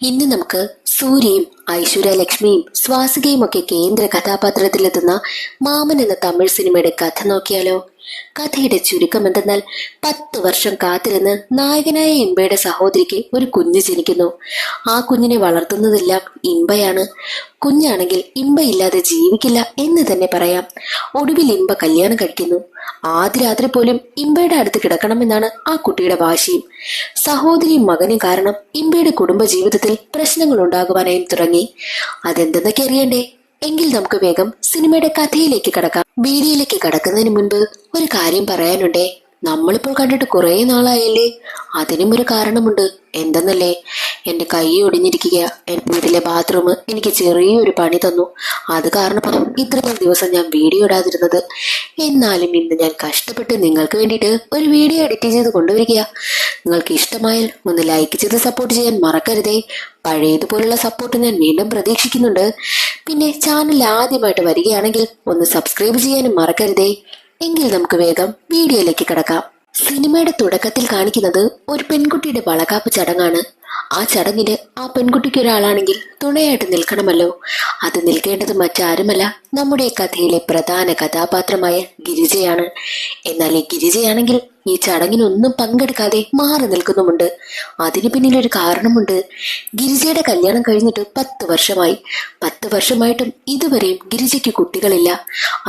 ഇന്ന് നമുക്ക് സൂര്യയും ഐശ്വര്യലക്ഷ്മിയും സ്വാസികയും ഒക്കെ കേന്ദ്ര കഥാപാത്രത്തിലെത്തുന്ന മാമൻ എന്ന തമിഴ് സിനിമയുടെ കഥ നോക്കിയാലോ. കഥയുടെ ചുരുക്കം എന്തെന്നാൽ 10 വർഷം കാത്തിരുന്ന് നായകനായ ഇമ്പയുടെ സഹോദരിക്ക് ഒരു കുഞ്ഞ് ജനിക്കുന്നു. ആ കുഞ്ഞിനെ വളർത്തുന്നതെല്ലാം ഇമ്പയാണ്. കുഞ്ഞാണെങ്കിൽ ഇമ്പയില്ലാതെ ജീവിക്കില്ല എന്ന് തന്നെ പറയാം. ഒടുവിൽ ഇമ്പ കല്യാണം കഴിക്കുന്നു. ആദ്യ രാത്രി പോലും ഇമ്പയുടെ അടുത്ത് കിടക്കണമെന്നാണ് ആ കുട്ടിയുടെ വാശിയും. സഹോദരിയും മകനും കാരണം ഇമ്പയുടെ കുടുംബ ജീവിതത്തിൽ പ്രശ്നങ്ങൾ ഉണ്ടാകുവാനായും തുടങ്ങി. അതെന്തെന്നൊക്കെ അറിയണ്ടേ? എങ്കിൽ നമുക്ക് വേഗം സിനിമയുടെ കഥയിലേക്ക് കടക്കാം. വീഡിയോയിലേക്ക് കടക്കുന്നതിന് മുൻപ് ഒരു കാര്യം പറയാനുണ്ടേ. നമ്മളിപ്പോൾ കണ്ടിട്ട് കുറെ നാളായല്ലേ? അതിനും ഒരു കാരണമുണ്ട്. എന്തെന്നല്ലേ? എന്റെ കൈ ഒടിഞ്ഞിരിക്കുക. എന്റെ വീട്ടിലെ ബാത്റൂം എനിക്ക് ചെറിയൊരു പണി തന്നു. അത് കാരണമാണ് ഇത്രയും ദിവസം ഞാൻ വീഡിയോ ഇടാതിരുന്നത്. എന്നാലും ഇന്ന് ഞാൻ കഷ്ടപ്പെട്ട് നിങ്ങൾക്ക് വേണ്ടിയിട്ട് ഒരു വീഡിയോ എഡിറ്റ് ചെയ്ത് കൊണ്ടുവരിക. നിങ്ങൾക്ക് ഇഷ്ടമായാൽ ഒന്ന് ലൈക്ക് ചെയ്ത് സപ്പോർട്ട് ചെയ്യാൻ മറക്കരുതേ. പഴയതുപോലുള്ള സപ്പോർട്ട് ഞാൻ വീണ്ടും പ്രതീക്ഷിക്കുന്നുണ്ട്. പിന്നെ ചാനൽ ആദ്യമായിട്ട് വരികയാണെങ്കിൽ ഒന്ന് സബ്സ്ക്രൈബ് ചെയ്യാനും മറക്കരുതേ. എങ്കിൽ നമുക്ക് വേഗം വീഡിയോയിലേക്ക് കിടക്കാം. സിനിമയുടെ തുടക്കത്തിൽ കാണിക്കുന്നത് ഒരു പെൺകുട്ടിയുടെ വളകാപ്പ് ചടങ്ങാണ്. ആ ചടങ്ങില് ആ പെൺകുട്ടിക്ക് ഒരാളാണെങ്കിൽ തുണയായിട്ട് നിൽക്കണമല്ലോ. അത് നിൽക്കേണ്ടത് മറ്റാരുമല്ല, നമ്മുടെ കഥയിലെ പ്രധാന കഥാപാത്രമായ ഗിരിജയാണ്. എന്നാൽ ഈ ഗിരിജയാണെങ്കിൽ ഈ ചടങ്ങിനൊന്നും പങ്കെടുക്കാതെ മാറി നിൽക്കുന്നുമുണ്ട്. അതിന് പിന്നിലൊരു കാരണമുണ്ട്. ഗിരിജയുടെ കല്യാണം കഴിഞ്ഞിട്ട് 10 വർഷമായി. 10 വർഷമായിട്ടും ഇതുവരെയും ഗിരിജയ്ക്ക് കുട്ടികളില്ല.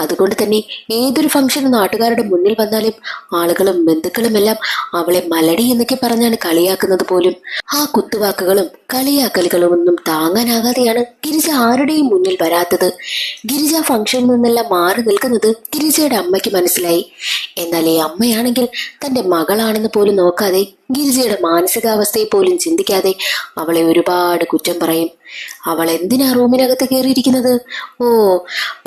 അതുകൊണ്ട് തന്നെ ഏതൊരു ഫംഗ്ഷന് നാട്ടുകാരുടെ മുന്നിൽ വന്നാലും ആളുകളും ബന്ധുക്കളും എല്ലാം അവളെ മലടി എന്നൊക്കെ പറഞ്ഞാണ് കളിയാക്കുന്നത് പോലും. ആ കുത്തുവാക്കുകളും കളിയാക്കലുകളും ഒന്നും താങ്ങാനാകാതെയാണ് ഗിരിജ ആരുടെയും മുന്നിൽ വരാത്തത്. ഗിരിജ ഫംഗ്ഷനിൽ നിന്നെല്ലാം മാറി നിൽക്കുന്നത് ഗിരിജയുടെ അമ്മയ്ക്ക് മനസ്സിലായി. എന്നാൽ ഈ അമ്മയാണെങ്കിൽ തന്റെ മകളാണെന്ന് പോലും നോക്കാതെ, ഗിരിജയുടെ മാനസികാവസ്ഥയെ പോലും ചിന്തിക്കാതെ അവളെ ഒരുപാട് കുറ്റം പറയും. അവൾ എന്തിനാ റൂമിനകത്ത് കയറിയിരിക്കുന്നത്? ഓ,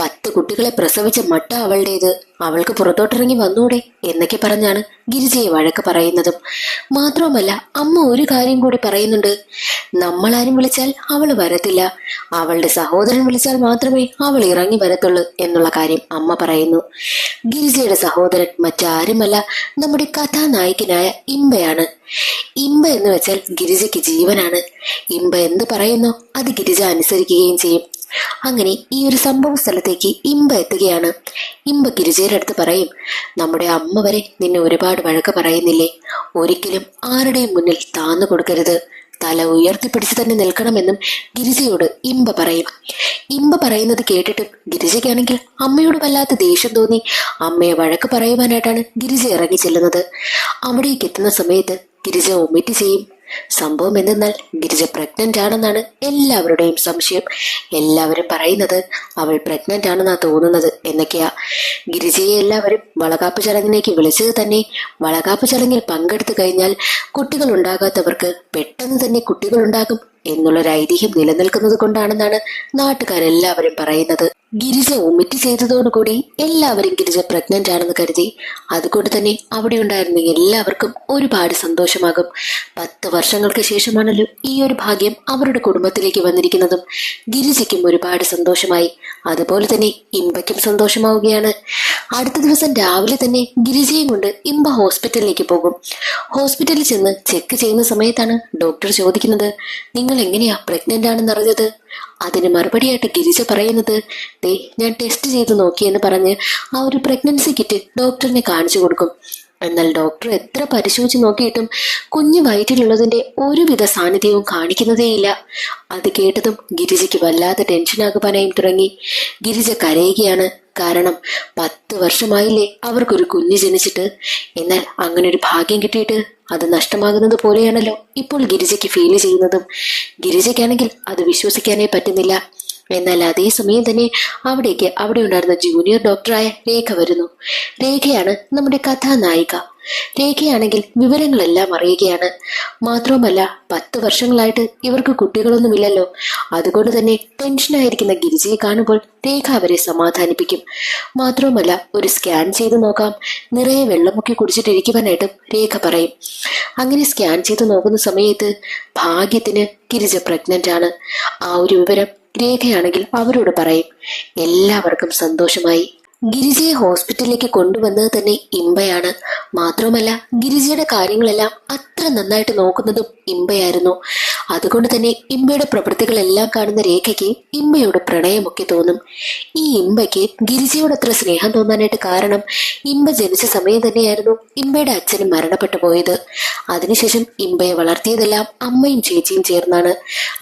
10 കുട്ടികളെ പ്രസവിച്ച മട്ട അവളുടേത്. അവൾക്ക് പുറത്തോട്ടിറങ്ങി വന്നൂടെ എന്നൊക്കെ പറഞ്ഞാണ് ഗിരിജയെ വഴക്ക് പറയുന്നതും. മാത്രവുമല്ല, അമ്മ ഒരു കാര്യം കൂടി പറയുന്നുണ്ട്. നമ്മളാരും വിളിച്ചാൽ അവൾ വരത്തില്ല, അവളുടെ സഹോദരൻ വിളിച്ചാൽ മാത്രമേ അവൾ ഇറങ്ങി വരത്തുള്ളൂ എന്നുള്ള കാര്യം അമ്മ പറയുന്നു. ഗിരിജയുടെ സഹോദരൻ മറ്റാരുമല്ല, നമ്മുടെ കഥാനായകനായ ഇമ്പയാണ്. ഇമ്പ എന്ന് വെച്ചാൽ ഗിരിജയ്ക്ക് ജീവനാണ്. ഇമ്പ എന്ത് പറയുന്നോ അത് ഗിരിജ അനുസരിക്കുകയും ചെയ്യും. അങ്ങനെ ഈ ഒരു സംഭവ സ്ഥലത്തേക്ക് ഇമ്പ എത്തുകയാണ്. ഇമ്പ ഗിരിജയുടെ അടുത്ത് പറയും, നമ്മുടെ അമ്മ വരെ നിന്നെ ഒരുപാട് വഴക്ക് പറയുന്നില്ലേ? ഒരിക്കലും ആരുടെയും മുന്നിൽ താന്നു കൊടുക്കരുത്, തല ഉയർത്തിപ്പിടിച്ച് തന്നെ നിൽക്കണമെന്നും ഗിരിജയോട് ഇമ്പ പറയും. ഇമ്പ പറയുന്നത് കേട്ടിട്ടും ഗിരിജയ്ക്കാണെങ്കിൽ അമ്മയോട് വല്ലാത്ത ദേഷ്യം തോന്നി അമ്മയെ വഴക്ക് പറയുവാനായിട്ടാണ് ഗിരിജ ഇറങ്ങി ചെല്ലുന്നത്. അവിടേക്ക് എത്തുന്ന സമയത്ത് ഗിരിജ വൊമിറ്റ് ചെയ്യും. സംഭവം എന്തെന്നാൽ ഗിരിജ പ്രഗ്നന്റ് ആണെന്നാണ് എല്ലാവരുടെയും സംശയം. എല്ലാവരും പറയുന്നത് അവൾ പ്രഗ്നന്റ് ആണെന്നാ തോന്നുന്നത് എന്നൊക്കെയാ. ഗിരിജയെ എല്ലാവരും വളകാപ്പ് ചടങ്ങിലേക്ക് വിളിച്ചത് തന്നെ വളകാപ്പ് ചടങ്ങിൽ പങ്കെടുത്തു കഴിഞ്ഞാൽ കുട്ടികൾ ഉണ്ടാകാത്തവർക്ക് പെട്ടെന്ന് തന്നെ കുട്ടികൾ ഉണ്ടാകും എന്നുള്ളൊരു ഐതിഹ്യം നിലനിൽക്കുന്നത് കൊണ്ടാണെന്നാണ് നാട്ടുകാരെല്ലാവരും പറയുന്നത്. ഗിരിജ വൊമിറ്റ് ചെയ്തതോടുകൂടി എല്ലാവരും ഗിരിജ പ്രഗ്നന്റ് ആണെന്ന് കരുതി. അതുകൊണ്ട് തന്നെ അവിടെ ഉണ്ടായിരുന്ന എല്ലാവർക്കും ഒരുപാട് സന്തോഷമാകും. 10 വർഷങ്ങൾക്ക് ശേഷമാണല്ലോ ഈ ഒരു ഭാഗ്യം അവരുടെ കുടുംബത്തിലേക്ക് വന്നിരിക്കുന്നതും. ഗിരിജയ്ക്കും ഒരുപാട് സന്തോഷമായി. അതുപോലെ തന്നെ ഇമ്പയ്ക്കും സന്തോഷമാവുകയാണ്. അടുത്ത ദിവസം രാവിലെ തന്നെ ഗിരിജയും കൊണ്ട് ഇമ്പ ഹോസ്പിറ്റലിലേക്ക് പോകും. ഹോസ്പിറ്റലിൽ ചെന്ന് ചെക്ക് ചെയ്യുന്ന സമയത്താണ് ഡോക്ടർ ചോദിക്കുന്നത്, നിങ്ങൾ എങ്ങനെയാ പ്രഗ്നന്റ് ആണെന്ന് അറിഞ്ഞത്? അതിന് മറുപടിയായിട്ട് ഗിരിജ പറയുന്നത്, ദേ ഞാൻ ടെസ്റ്റ് ചെയ്ത് നോക്കിയെന്ന് പറഞ്ഞ് ആ ഒരു പ്രഗ്നൻസി കിറ്റ് ഡോക്ടറിനെ കാണിച്ചു കൊടുക്കും. എന്നാൽ ഡോക്ടർ എത്ര പരിശോധിച്ച് നോക്കിയിട്ടും കുഞ്ഞു വയറ്റിലുള്ളതിന്റെ ഒരുവിധ സാന്നിധ്യവും കാണിക്കുന്നതേയില്ല. അത് കേട്ടതും ഗിരിജയ്ക്ക് വല്ലാതെ ടെൻഷനാകുവാനായും തുടങ്ങി. ഗിരിജ കരയുകയാണ്. കാരണം 10 വർഷമായില്ലേ അവർക്കൊരു കുഞ്ഞ് ജനിച്ചിട്ട്. എന്നാൽ അങ്ങനെ ഒരു ഭാഗ്യം കിട്ടിയിട്ട് അത് നഷ്ടമാകുന്നത് പോലെയാണല്ലോ ഇപ്പോൾ ഗിരിജയ്ക്ക് ഫീൽ ചെയ്യുന്നതും. ഗിരിജയ്ക്കാണെങ്കിൽ അത് വിശ്വസിക്കാനേ പറ്റുന്നില്ല. എന്നാൽ അതേ സമയം തന്നെ അവിടെ ഉണ്ടായിരുന്ന ജൂനിയർ ഡോക്ടറായ രേഖ വരുന്നു. രേഖയാണ് നമ്മുടെ കഥാനായിക. രേഖയാണെങ്കിൽ വിവരങ്ങളെല്ലാം അറിയുകയാണ്. മാത്രവുമല്ല 10 വർഷങ്ങളായിട്ട് ഇവർക്ക് കുട്ടികളൊന്നുമില്ലല്ലോ. അതുകൊണ്ട് തന്നെ ടെൻഷനായിരിക്കുന്ന ഗിരിജയെ കാണുമ്പോൾ രേഖ അവരെ സമാധാനിപ്പിക്കും. മാത്രവുമല്ല, ഒരു സ്കാൻ ചെയ്ത് നോക്കാം, നിറയെ വെള്ളമൊക്കെ കുടിച്ചിട്ടിരിക്കുവാനായിട്ടും രേഖ പറയും. അങ്ങനെ സ്കാൻ ചെയ്ത് നോക്കുന്ന സമയത്ത് ഭാഗ്യത്തിന് ഗിരിജ പ്രഗ്നന്റ് ആണ്. ആ ഒരു വിവരം രേഖയാണെങ്കിൽ അവരോട് പറയും. എല്ലാവർക്കും സന്തോഷമായി. ഗിരിജയെ ഹോസ്പിറ്റലിലേക്ക് കൊണ്ടുവന്നത് തന്നെ ഇമ്പയാണ്. മാത്രവുമല്ല, ഗിരിജയുടെ കാര്യങ്ങളെല്ലാം അത്ര നന്നായിട്ട് നോക്കുന്നതും ഇമ്പയായിരുന്നു. അതുകൊണ്ട് തന്നെ ഇമ്പയുടെ പ്രവൃത്തികളെല്ലാം കാണുന്ന രേഖയ്ക്ക് ഇമ്പയോട് പ്രണയമൊക്കെ തോന്നും. ഈ ഇമ്പയ്ക്ക് ഗിരിജയോട് അത്ര സ്നേഹം തോന്നാനായിട്ട് കാരണം ഇമ്പ ജനിച്ച സമയം തന്നെയായിരുന്നു ഇമ്പയുടെ അച്ഛനും മരണപ്പെട്ടു പോയത്. അതിനുശേഷം ഇമ്പയെ വളർത്തിയതെല്ലാം അമ്മയും ചേച്ചിയും ചേർന്നാണ്.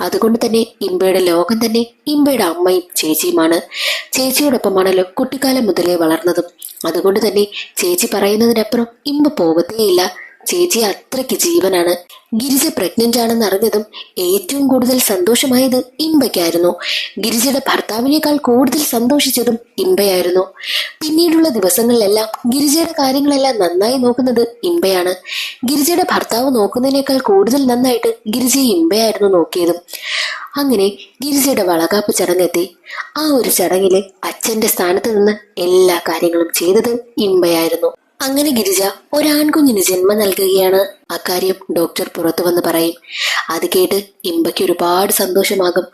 അതുകൊണ്ട് തന്നെ ഇമ്പയുടെ ലോകം തന്നെ ഇമ്പയുടെ അമ്മയും ചേച്ചിയുമാണ്. ചേച്ചിയോടൊപ്പമാണല്ലോ കുട്ടിക്കാലം മുതലേ വളർന്നതും. അതുകൊണ്ട് തന്നെ ചേച്ചി പറയുന്നതിനപ്പുറം ഇമ്പ പോകത്തേയില്ല. ചേച്ചി അത്രയ്ക്ക് ജീവനാണ്. ഗിരിജ പ്രഗ്നന്റ് ആണെന്ന് അറിഞ്ഞതും ഏറ്റവും കൂടുതൽ സന്തോഷമായത് ഇമ്പയ്ക്കായിരുന്നു. ഗിരിജയുടെ ഭർത്താവിനേക്കാൾ കൂടുതൽ സന്തോഷിച്ചതും ഇമ്പയായിരുന്നു. പിന്നീടുള്ള ദിവസങ്ങളിലെല്ലാം ഗിരിജയുടെ കാര്യങ്ങളെല്ലാം നന്നായി നോക്കുന്നത് ഇമ്പയാണ്. ഗിരിജയുടെ ഭർത്താവ് നോക്കുന്നതിനേക്കാൾ കൂടുതൽ നന്നായിട്ട് ഗിരിജയെ ഇമ്പയായിരുന്നു നോക്കിയതും. അങ്ങനെ ഗിരിജയുടെ വളകാപ്പ് ചടങ്ങെത്തി. ആ ഒരു ചടങ്ങില് അച്ഛന്റെ സ്ഥാനത്ത് നിന്ന് എല്ലാ കാര്യങ്ങളും ചെയ്തത് ഇമ്പയായിരുന്നു. അങ്ങനെ ഗിരിജ ഒരാൺകുഞ്ഞിന് ജന്മം നൽകുകയാണ്. അക്കാര്യം ഡോക്ടർ പുറത്തു വന്ന് പറയും. അത് കേട്ട് ഇമ്പയ്ക്ക് ഒരുപാട് സന്തോഷമാകും.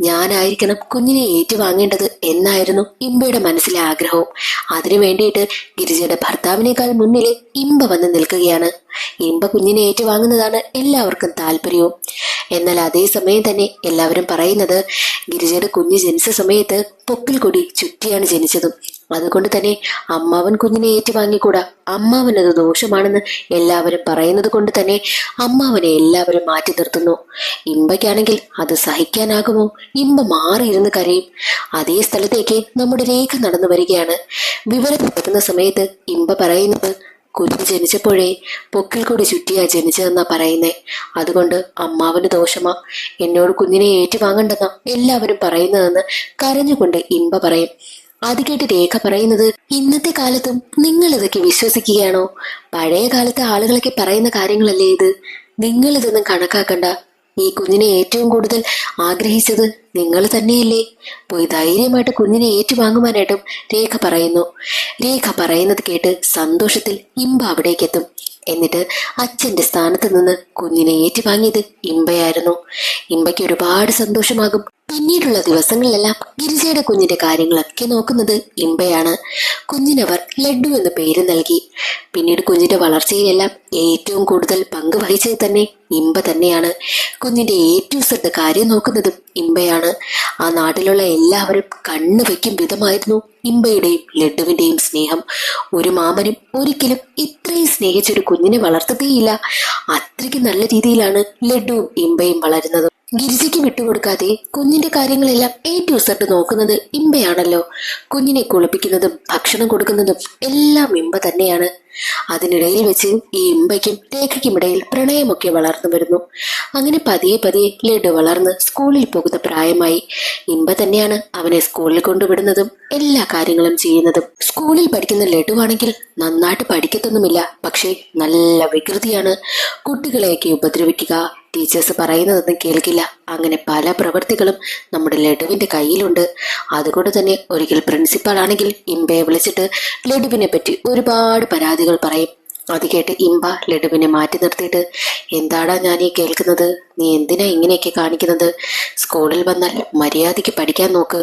ഞാനായിരിക്കണം കുഞ്ഞിനെ ഏറ്റുവാങ്ങേണ്ടത് എന്നായിരുന്നു ഇമ്പയുടെ മനസ്സിലെ ആഗ്രഹവും. അതിനു വേണ്ടിയിട്ട് ഗിരിജയുടെ ഭർത്താവിനേക്കാൾ മുന്നിൽ ഇമ്പ വന്ന് നിൽക്കുകയാണ്. ഇമ്പ കുഞ്ഞിനെ ഏറ്റുവാങ്ങുന്നതാണ് എല്ലാവർക്കും താല്പര്യവും. എന്നാൽ അതേ സമയം തന്നെ എല്ലാവരും പറയുന്നത് ഗിരിജയുടെ കുഞ്ഞ് ജനിച്ച സമയത്ത് പൊക്കിൽ കൊടി ചുറ്റിയാണ് ജനിച്ചതും. അതുകൊണ്ട് തന്നെ അമ്മാവൻ കുഞ്ഞിനെ ഏറ്റുവാങ്ങിക്കൂടാ, അമ്മാവനത് ദോഷമാണെന്ന് എല്ലാവരും പറയുന്നത് കൊണ്ട് തന്നെ അമ്മാവനെ എല്ലാവരും മാറ്റി നിർത്തുന്നു. ഇമ്പയ്ക്കാണെങ്കിൽ അത് സഹിക്കാനാകുമോ? ഇമ്പ മാറിയിരുന്ന് കരയും. അതേ സ്ഥലത്തേക്ക് നമ്മുടെ രേഖ നടന്നു വരികയാണ്. വിവരം എത്തുന്ന സമയത്ത് ഇമ്പ പറയുന്നത് കുഞ്ഞ് ജനിച്ചപ്പോഴേ പൊക്കിൽ കൂടി ചുറ്റിയാ ജനിച്ചതെന്നാ പറയുന്നേ. അതുകൊണ്ട് അമ്മാവന് ദോഷമാ, എന്നോട് കുഞ്ഞിനെ ഏറ്റുവാങ്ങണ്ടെന്നാ എല്ലാവരും പറയുന്നതെന്ന് കരഞ്ഞുകൊണ്ട് ഇമ്പ പറയും. അത് കേട്ട് രേഖ പറയുന്നത്, ഇന്നത്തെ കാലത്തും നിങ്ങൾ ഇതൊക്കെ വിശ്വസിക്കുകയാണോ? പഴയ കാലത്തെ ആളുകളൊക്കെ പറയുന്ന കാര്യങ്ങളല്ലേ ഇത്? നിങ്ങൾ ഇതൊന്നും കണക്കാക്കണ്ട. ഈ കുഞ്ഞിനെ ഏറ്റവും കൂടുതൽ ആഗ്രഹിച്ചത് നിങ്ങൾ തന്നെയല്ലേ? പോയി ധൈര്യമായിട്ട് കുഞ്ഞിനെ ഏറ്റുവാങ്ങുവാനായിട്ടും രേഖ പറയുന്നു. രേഖ പറയുന്നത് കേട്ട് സന്തോഷത്തിൽ ഇമ്പ അവിടേക്കെത്തും. എന്നിട്ട് അച്ഛന്റെ സ്ഥാനത്ത് നിന്ന് കുഞ്ഞിനെ ഏറ്റുവാങ്ങിയത് ഇമ്പയായിരുന്നു. ഇമ്പയ്ക്ക് ഒരുപാട് സന്തോഷമാകും. പിന്നീടുള്ള ദിവസങ്ങളിലെല്ലാം ഗിരിജയുടെ കുഞ്ഞിന്റെ കാര്യങ്ങളൊക്കെ നോക്കുന്നത് ഇമ്പയാണ്. കുഞ്ഞിനവർ ലഡ്ഡു എന്ന് പേര് നൽകി. പിന്നീട് കുഞ്ഞിന്റെ വളർച്ചയിലെല്ലാം ഏറ്റവും കൂടുതൽ പങ്ക് വഹിച്ചത് തന്നെ ഇമ്പ തന്നെയാണ്. കുഞ്ഞിന്റെ ഏറ്റവും ശ്രദ്ധ കാര്യം നോക്കുന്നതും ഇമ്പയാണ്. ആ നാട്ടിലുള്ള എല്ലാവരും കണ്ണു വയ്ക്കും വിധമായിരുന്നു ഇമ്പയുടെയും ലഡ്ഡുവിന്റെയും സ്നേഹം. ഒരു മാമനും ഒരിക്കലും ഇത്രയും സ്നേഹിച്ചൊരു കുഞ്ഞിനെ വളർത്തത്തേയില്ല. അത്രയ്ക്ക് നല്ല രീതിയിലാണ് ലഡ്ഡുവും ഇമ്പയും വളരുന്നത്. ഗിരിജയ്ക്ക് വിട്ടുകൊടുക്കാതെ കുഞ്ഞിന്റെ കാര്യങ്ങളെല്ലാം ഏറ്റവും സെറ്റ് നോക്കുന്നത് ഇമ്പയാണല്ലോ. കുഞ്ഞിനെ കുളിപ്പിക്കുന്നതും ഭക്ഷണം കൊടുക്കുന്നതും എല്ലാം ഇമ്പ തന്നെയാണ്. അതിനിടയിൽ വെച്ച് ഈ ഇമ്പയ്ക്കും രേഖയ്ക്കും ഇടയിൽ പ്രണയമൊക്കെ വളർന്നു വരുന്നു. അങ്ങനെ പതിയെ പതിയെ ലഡു വളർന്ന് സ്കൂളിൽ പോകുന്ന പ്രായമായി. ഇമ്പ തന്നെയാണ് അവനെ സ്കൂളിൽ കൊണ്ടുവിടുന്നതും എല്ലാ കാര്യങ്ങളും ചെയ്യുന്നതും. സ്കൂളിൽ പഠിക്കുന്ന ലഡുവാണെങ്കിൽ നന്നായിട്ട് പഠിക്കത്തൊന്നുമില്ല, പക്ഷേ നല്ല വികൃതിയാണ്. കുട്ടികളെയൊക്കെ ഉപദ്രവിക്കുക, ടീച്ചേഴ്സ് പറയുന്നതൊന്നും കേൾക്കില്ല. അങ്ങനെ പല പ്രവൃത്തികളും നമ്മുടെ ലഡുവിന്റെ കയ്യിലുണ്ട്. അതുകൊണ്ട് തന്നെ ഒരിക്കൽ പ്രിൻസിപ്പാൾ ആണെങ്കിൽ ഇമ്പയെ വിളിച്ചിട്ട് ലഡുവിനെ പറ്റി ഒരുപാട് പരാതികൾ പറയും. അത് കേട്ട് ഇമ്പ ലഡുവിനെ മാറ്റി നിർത്തിയിട്ട്, എന്താടാ ഞാൻ ഈ കേൾക്കുന്നത്? നീ എന്തിനാ ഇങ്ങനെയൊക്കെ കാണിക്കുന്നത്? സ്കൂളിൽ വന്നാൽ മര്യാദയ്ക്ക് പഠിക്കാൻ നോക്ക്.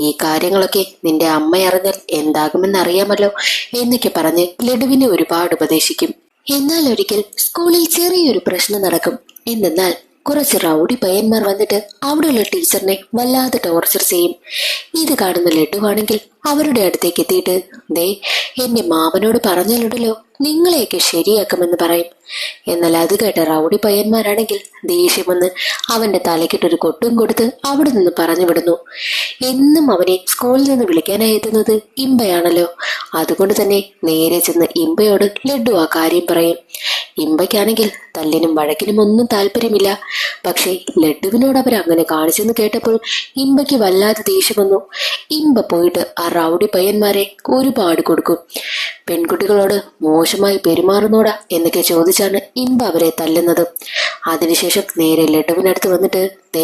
ഈ കാര്യങ്ങളൊക്കെ നിന്റെ അമ്മ അറിഞ്ഞാൽ എന്താകുമെന്ന് അറിയാമല്ലോ എന്നൊക്കെ പറഞ്ഞ് ലഡുവിനെ ഒരുപാട് ഉപദേശിക്കും. എന്നാൽ ഒരിക്കൽ സ്കൂളിൽ ചെറിയൊരു പ്രശ്നം നടക്കും. എന്നാൽ കുറച്ച് റൗഡി പയ്യന്മാർ വന്നിട്ട് അവിടെയുള്ള ടീച്ചറിനെ വല്ലാതെ ടോർച്ചർ ചെയ്യും. ഇത് കാണുന്ന ലഡുവാണെങ്കിൽ അവരുടെ അടുത്തേക്ക് എത്തിയിട്ട്, ദേ എന്റെ മാമനോട് പറഞ്ഞാലുണ്ടല്ലോ നിങ്ങളെയൊക്കെ ശരിയാക്കുമെന്ന് പറയും. എന്നാൽ അത് കേട്ട റൗഡി പയ്യന്മാരാണെങ്കിൽ ദേഷ്യം വന്ന് അവന്റെ തലക്കിട്ടൊരു കൊട്ടും കൊടുത്ത് അവിടെ നിന്ന് പറഞ്ഞു വിടുന്നു. എന്നും അവനെ സ്കൂളിൽ നിന്ന് വിളിക്കാനായി എത്തുന്നത് ഇമ്പയാണല്ലോ. അതുകൊണ്ട് തന്നെ നേരെ ചെന്ന് ഇമ്പയോട് ലഡു ആ കാര്യം പറയും. ഇമ്പയ്ക്കാണെങ്കിൽ തല്ലിനും വഴക്കിനും ഒന്നും താല്പര്യമില്ല. പക്ഷേ ലഡുവിനോട് അവരങ്ങനെ കാണിച്ചെന്ന് കേട്ടപ്പോൾ ഇമ്പയ്ക്ക് വല്ലാതെ ദേഷ്യം വന്നു. ഇമ്പ പോയിട്ട് ആ റൗഡി പയ്യന്മാരെ ഒരുപാട് കൊടുക്കും. പെൺകുട്ടികളോട് മോശമായി പെരുമാറുന്നോടാ എന്നൊക്കെ ചോദിച്ചാണ് ഇമ്പ അവരെ തല്ലുന്നത്. അതിനുശേഷം നേരെ ലഡുവിനടുത്ത് വന്നിട്ട്, ദേ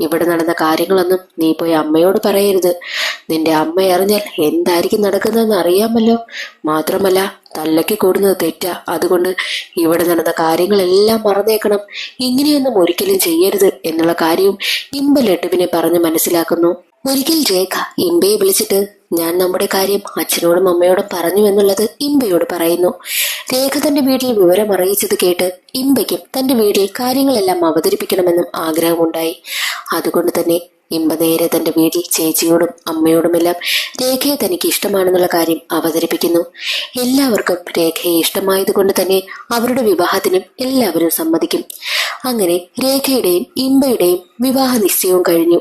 ഇവിടെ നടന്ന കാര്യങ്ങളൊന്നും നീ പോയി അമ്മയോട് പറയരുത്. നിന്റെ അമ്മ അറിഞ്ഞാൽ എന്തായിരിക്കും നടക്കുന്നതെന്ന് അറിയാമല്ലോ. മാത്രമല്ല തല്ലയ്ക്ക് കൂടുന്നത് തെറ്റാ. അതുകൊണ്ട് ഇവിടെ നടന്ന കാര്യങ്ങളെല്ലാം മറന്നേക്കണം. ഇങ്ങനെയൊന്നും ഒരിക്കലും ചെയ്യരുത് എന്നുള്ള കാര്യവും ഇമ്പ ലഡുവിനെ പറഞ്ഞ് മനസ്സിലാക്കുന്നു. ഒരിക്കൽ രേഖ ഇമ്പയെ വിളിച്ചിട്ട്, ഞാൻ നമ്മുടെ കാര്യം അച്ഛനോടും അമ്മയോടും പറഞ്ഞു എന്നുള്ളത് ഇമ്പയോട് പറയുന്നു. രേഖ തന്റെ വീട്ടിൽ വിവരം അറിയിച്ചത് കേട്ട് ഇമ്പയ്ക്കും തന്റെ വീട്ടിൽ കാര്യങ്ങളെല്ലാം അവതരിപ്പിക്കണമെന്നും ആഗ്രഹമുണ്ടായി. അതുകൊണ്ട് തന്നെ ഇമ്പ നേരെ തന്റെ വീട്ടിൽ ചേച്ചിയോടും അമ്മയോടുമെല്ലാം രേഖയെ തനിക്ക് ഇഷ്ടമാണെന്നുള്ള കാര്യം അവതരിപ്പിക്കുന്നു. എല്ലാവർക്കും രേഖയെ ഇഷ്ടമായതുകൊണ്ട് തന്നെ അവരുടെ വിവാഹത്തിനും എല്ലാവരും സമ്മതിക്കും. അങ്ങനെ രേഖയുടെയും ഇമ്പയുടെയും വിവാഹ നിശ്ചയവും കഴിഞ്ഞു.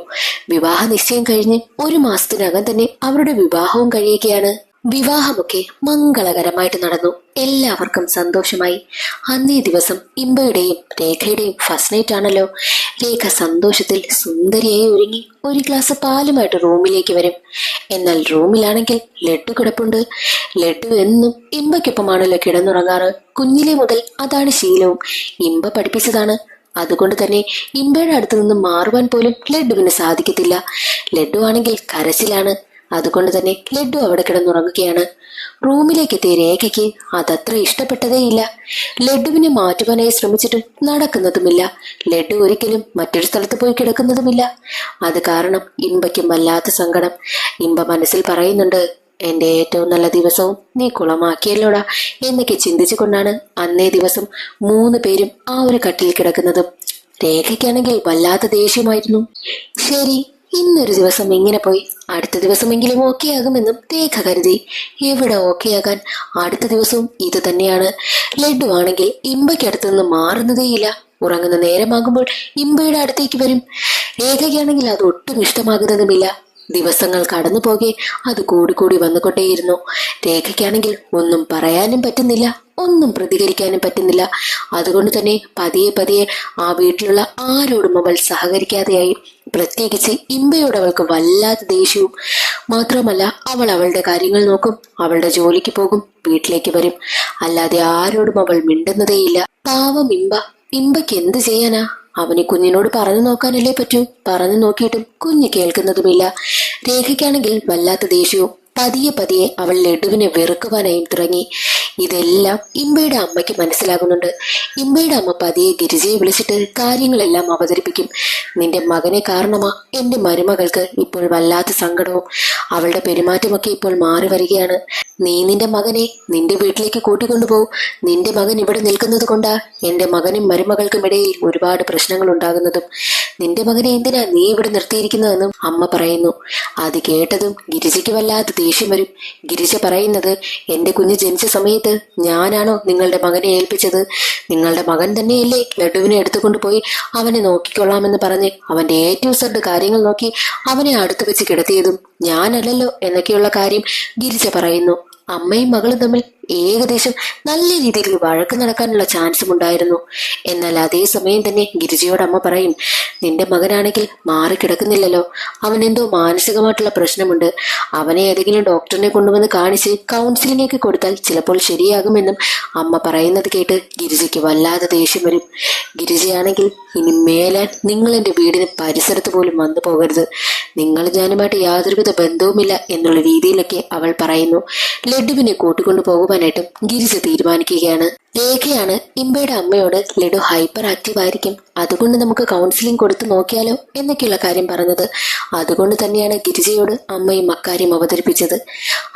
വിവാഹ നിശ്ചയം കഴിഞ്ഞ് 1 മാസത്തിനകം തന്നെ അവരുടെ വിവാഹവും കഴിയുകയാണ്. വിവാഹമൊക്കെ മംഗളകരമായിട്ട് നടന്നു. എല്ലാവർക്കും സന്തോഷമായി. അന്നേ ദിവസം ഇമ്പയുടെയും രേഖയുടെയും ഫസ്റ്റ് നൈറ്റ് ആണല്ലോ. രേഖ സന്തോഷത്തിൽ സുന്ദരിയായി ഒരുങ്ങി 1 ഗ്ലാസ് പാലുമായിട്ട് റൂമിലേക്ക് വരും. എന്നാൽ റൂമിലാണെങ്കിൽ ലഡ്ഡു കിടപ്പുണ്ട്. ലഡ്ഡു എന്നും ഇമ്പയ്ക്കൊപ്പമാണല്ലോ കിടന്നുറങ്ങാറ്. കുഞ്ഞിലെ മുതൽ അതാണ് ശീലവും. ഇമ്പ പഠിപ്പിച്ചതാണ്. അതുകൊണ്ട് തന്നെ ഇമ്പയുടെ അടുത്ത് നിന്ന് മാറുവാൻ പോലും ലഡ്ഡുവിന് സാധിക്കത്തില്ല. ലഡ്ഡു ആണെങ്കിൽ കരച്ചിലാണ്. അതുകൊണ്ട് തന്നെ ലഡ്ഡു അവിടെ കിടന്നുറങ്ങുകയാണ്. റൂമിലേക്ക് എത്തിയ രേഖയ്ക്ക് അതത്ര ഇഷ്ടപ്പെട്ടതേയില്ല. ലഡ്ഡുവിനെ മാറ്റുവാനായി ശ്രമിച്ചിട്ട് നടക്കുന്നതുമില്ല. ലഡ്ഡു ഒരിക്കലും മറ്റൊരു സ്ഥലത്ത് പോയി കിടക്കുന്നതുമില്ല. അത് കാരണം ഇമ്പയ്ക്കും വല്ലാത്ത സങ്കടം. ഇമ്പ മനസ്സിൽ പറയുന്നുണ്ട്, എന്റെ ഏറ്റവും നല്ല ദിവസവും നീ കുളമാക്കിയല്ലോടാ എന്നൊക്കെ ചിന്തിച്ചു കൊണ്ടാണ് അന്നേ ദിവസം 3 പേരും ആ ഒരു കട്ടിൽ കിടക്കുന്നതും. രേഖയ്ക്കാണെങ്കിൽ വല്ലാത്ത ദേഷ്യമായിരുന്നു. ശരി, ഇന്നൊരു ദിവസം ഇങ്ങനെ പോയി, അടുത്ത ദിവസമെങ്കിലും ഓക്കെ ആകുമെന്നും രേഖ കരുതി. എവിടെ ഓക്കെ ആകാൻ, അടുത്ത ദിവസവും ഇത് തന്നെയാണ്. ലഡ്ഡു ആണെങ്കിൽ ഇമ്പയ്ക്കടുത്ത് നിന്ന് മാറുന്നതേയില്ല. ഉറങ്ങുന്ന നേരമാകുമ്പോൾ ഇമ്പയുടെ അടുത്തേക്ക് വരും. രേഖയ്ക്കാണെങ്കിൽ അത് ഒട്ടും ഇഷ്ടമാകുന്നതുമില്ല. ദിവസങ്ങൾ കടന്നു പോകെ അത് കൂടിക്കൂടി വന്നുകൊണ്ടേയിരുന്നു. രേഖയ്ക്കാണെങ്കിൽ ഒന്നും പറയാനും പറ്റുന്നില്ല, ഒന്നും പ്രതികരിക്കാനും പറ്റുന്നില്ല. അതുകൊണ്ട് തന്നെ പതിയെ പതിയെ ആ വീട്ടിലുള്ള ആരോടും അവൾ സഹകരിക്കാതെയായി. പ്രത്യേകിച്ച് ഇമ്പയോട് അവൾക്ക് വല്ലാത്ത ദേഷ്യവും. മാത്രമല്ല അവൾ അവളുടെ കാര്യങ്ങൾ നോക്കും, അവളുടെ ജോലിക്ക് പോകും, വീട്ടിലേക്ക് വരും. അല്ലാതെ ആരോടും അവൾ മിണ്ടുന്നതേയില്ല. പാവം ഇമ്പ. ഇമ്പയ്ക്ക് എന്ത് ചെയ്യാനാ? അവന് കുഞ്ഞിനോട് പറഞ്ഞു നോക്കാനല്ലേ പറ്റൂ. പറഞ്ഞു നോക്കിയിട്ടും കുഞ്ഞ് കേൾക്കുന്നതുമില്ല. രേഖയ്ക്കാണെങ്കിൽ വല്ലാത്ത ദേഷ്യവും. പതിയെ പതിയെ അവൾ ലഡുവിനെ വെറുക്കുവാനായും തുടങ്ങി. ഇതെല്ലാം ഇമ്പയുടെ അമ്മയ്ക്ക് മനസ്സിലാകുന്നുണ്ട്. ഇമ്പയുടെ അമ്മ പതിയെ ഗിരിജയെ വിളിച്ചിട്ട് കാര്യങ്ങളെല്ലാം അവതരിപ്പിക്കും. നിന്റെ മകനെ കാരണമാ എന്റെ മരുമകൾക്ക് ഇപ്പോൾ വല്ലാത്ത സങ്കടവും. അവളുടെ പെരുമാറ്റമൊക്കെ ഇപ്പോൾ മാറി വരികയാണ്. നീ നിന്റെ മകനെ നിന്റെ വീട്ടിലേക്ക് കൂട്ടിക്കൊണ്ടുപോകും. നിന്റെ മകൻ ഇവിടെ നിൽക്കുന്നത് കൊണ്ടാ എന്റെ മകനും മരുമകൾക്കും ഇടയിൽ ഒരുപാട് പ്രശ്നങ്ങൾ ഉണ്ടാകുന്നതും. നിന്റെ മകനെ എന്തിനാ നീ ഇവിടെ നിർത്തിയിരിക്കുന്നതെന്നും അമ്മ പറയുന്നു. അത് കേട്ടതും ഗിരിജയ്ക്ക് വല്ലാത്ത ദേഷ്യം വരും. ഗിരിജ പറയുന്നത്, എന്റെ കുഞ്ഞ് ജനിച്ച സമയത്ത് ഞാനാണോ നിങ്ങളുടെ മകനെ ഏൽപ്പിച്ചത്? നിങ്ങളുടെ മകൻ തന്നെയല്ലേ ലഡുവിനെ എടുത്തുകൊണ്ടുപോയി അവനെ നോക്കിക്കൊള്ളാമെന്ന് പറഞ്ഞ് അവന്റെ A to Z കാര്യങ്ങൾ നോക്കി അവനെ അടുത്ത് വെച്ച് കിടത്തിയതും ഞാനല്ലല്ലോ എന്നൊക്കെയുള്ള കാര്യം ഗിരിജ പറയുന്നു. അമ്മയും മകളും തമ്മിൽ ഏകദേശം നല്ല രീതിയിൽ വഴക്ക് നടക്കാനുള്ള ചാൻസും ഉണ്ടായിരുന്നു. എന്നാൽ അതേ സമയം തന്നെ ഗിരിജയോട് അമ്മ പറയും, നിന്റെ മകനാണെങ്കിൽ മാറിക്കിടക്കുന്നില്ലല്ലോ, അവനെന്തോ മാനസികമായിട്ടുള്ള പ്രശ്നമുണ്ട്. അവനെ ഏതെങ്കിലും ഡോക്ടറിനെ കൊണ്ടുവന്ന് കാണിച്ച് കൗൺസിലിംഗ് ഒക്കെ കൊടുത്താൽ ചിലപ്പോൾ ശരിയാകുമെന്നും അമ്മ പറയുന്നത് കേട്ട് ഗിരിജയ്ക്ക് വല്ലാതെ ദേഷ്യം വരും. ഗിരിജയാണെങ്കിൽ ഇനി മേലാൻ നിങ്ങൾ എൻ്റെ വീടിന് പരിസരത്ത് പോലും വന്നു പോകരുത്, നിങ്ങൾ ഞാനുമായിട്ട് യാതൊരുവിധ ബന്ധവുമില്ല എന്നുള്ള രീതിയിലൊക്കെ അവൾ പറയുന്നു. ലഡുവിനെ കൂട്ടിക്കൊണ്ടു പോകുവാനായിട്ടും ഗിരിജ തീരുമാനിക്കുകയാണ്. രേഖയാണ് ഇമ്പയുടെ അമ്മയോട് ലഡു ഹൈപ്പർ ആക്റ്റീവ് ആയിരിക്കും, അതുകൊണ്ട് നമുക്ക് കൗൺസിലിംഗ് കൊടുത്തു നോക്കിയാലോ എന്നൊക്കെയുള്ള കാര്യം പറഞ്ഞത്. അതുകൊണ്ട് തന്നെയാണ് ഗിരിജയോട് അമ്മയും അക്കാര്യം അവതരിപ്പിച്ചത്.